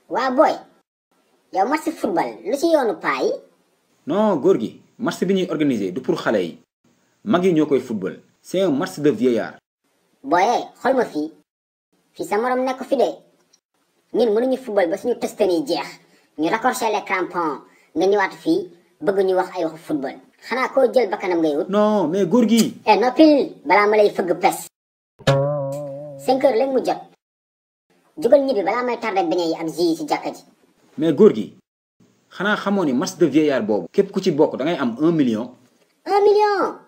waa boy yow match football lu ci yoonu paa yi. non góor gi match bi ñuy organiser du pour xale yi mag yi ñoo koy football c'est un match de vieillard. booyee xool ma fii sa morom nekk fi de ñun mënuñu football ba suñu testan yi jeex ñu raccorder les crampons nga ñëwaat fii bëgg ñu wax ay waxu football xanaa koo jël bakkanam ngay wut. non mais góor gi. noppil balaa ma lay fëgg pes 5 heures léegi mu jot jugal ñibbi balaa may tardé beñe yi ak jus yi ci jàkka ji. mais góor gi xanaa xamoo ni match de vieillard boobu képp ku ci bokk da ngay am 1 million. 1 million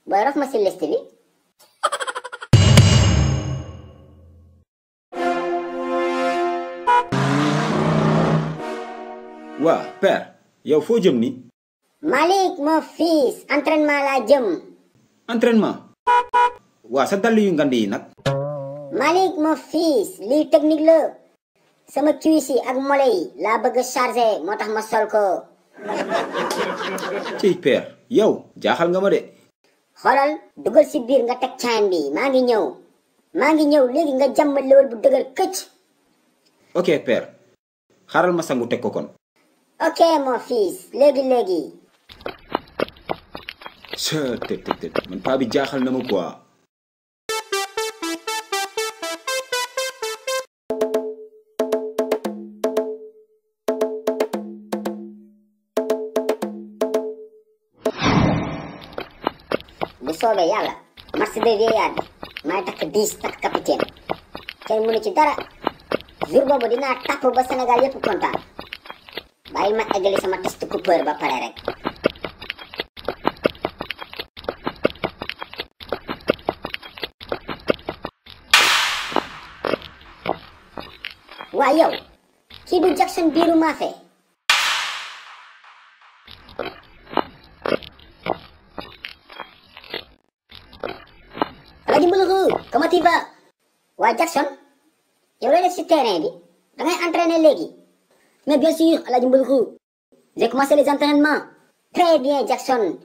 booy raf ma si liste bi. waa père yow foo jëm ni. Malick mon fils entraînement laa jëm. entraînement. waa sa dàll yu ngand yi nag. Malick mon fils lii technique la sama cuisse yi ak mole yi laa bëgg a chargé moo tax ma sol ko. ciy père yow jaaxal nga ma de. xoolal dugal si biir nga teg caan bi maa ngi ñëw léegi nga jàmm lewal bu dëgër këcc. ok père xaaral ma sangu teg ko kon. ok mon fils léegi. te man paa bi jaaxal na ma quoi. bu soobee yàlla match de vieillard bi maay takk 10 takk capitaine kenn mënu ci dara jour boobu dinaa tàpp ba Sénégal yépp kontaan bàyyi ma eggali sama test coupeur ba pare rek. waa yow kii du Jackson biiru maafe. Alaaji Mbuluxu comment tu vas. waa Jackson yow lay def ci terrain bi da ngay entraîner léegi. mais bien sûr Alaaji Mbuluxu j'ai commencé les entraînements. très bien Jackson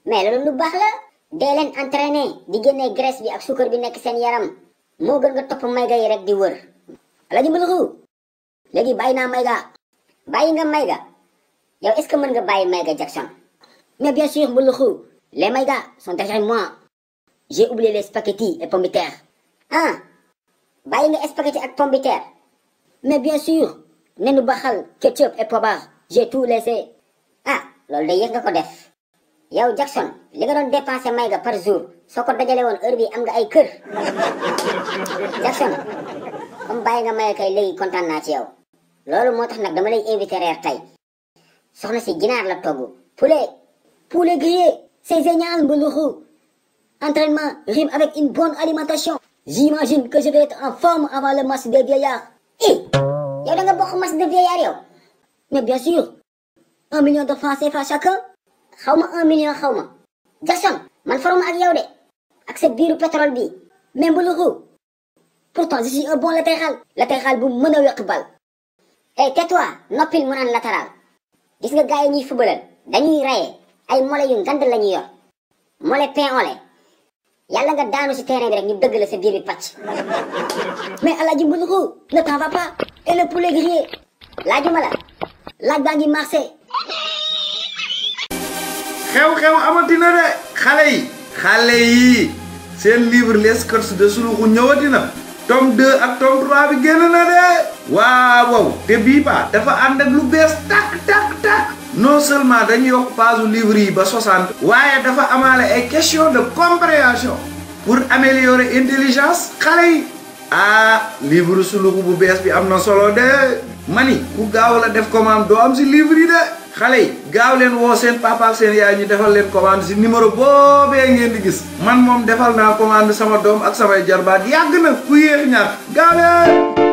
mais loolu lu baax la. dee leen entraîner di génne graisse bi ak suukar bi nekk seen yaram moo gën nga topp mayga yi rek di wër. Alaaji Mbuluxu léegi bàyyi naa mayga. bàyyi nga mayga yow est-ce que mën nga bàyyi mayga Jackson. mais bien sûr Mbuluxu les maygas sont derrière moi. j'ai oublié les spaghettis et pommes de terre. ah bàyyi nga spaghetti ak pommes de terre. mais bien sûr nenu baxal ketchup et pobar j'ai tout laissé. ah loolu de yëg nga ko def. yow Jackson li nga doon dépenser mayga par jour soo ko dajale woon heure bi am nga ay kër. Jackson comme bàyyi nga mayga kay léegi kontaan naa ci yow. loolu moo tax nag dama lay invité reer tey. soxna si ginaar la togg. poulet grillé. c'est génial Mbuluxu. entraînement rime avec une bonne alimentation. j'imagine que je vais être en forme avant le match des vieillards. yow da nga bokk match de vieillards yow. mais bien sûr 1 million de francs CFA chacun. xaw ma 1 million xaw ma. Jackson man faruma ak yow de. ak sa biiru pétrole bi. mais Mbuluxu pourtant je suis un bon latéral bu mën a weq bal. tais-toi noppil mu naan latéral. gis nga gars yi ñuy footballal dañuy raye ay mole yu ngand la ñuy yor. mole pain au lait. yàlla nga daanu ci terrain bi rek ñu dëgg la sa biir bi pàcc. mais Alaaji Mbuluxu ne t'en va pas. et le poulet grillé. laajuma la. laaj baa ngi marché. xew-xew amatina de xale yi seen livre les sketchs de Suluxu ñëwatina tome 2 ak tome 3 bi génn na de waaw te bii ba dafa ànd ak lu bees tak non seulement dañu yokk page livre yi ba 60 waaye dafa amaale ay question de compréhension pour améliorer intelligence xale yi livre Suluxu bu bees bi am na solo de mani ku gaaw la def commande doo am si livre yi de xale yi gaaw leen woo seen papa ak seen yaay ñu defal leen commande si numéro boobee ngeen di gis man moom defal naa commande sama doom ak samay jarbaat yàgg na ku yéex ñaar gaaw leen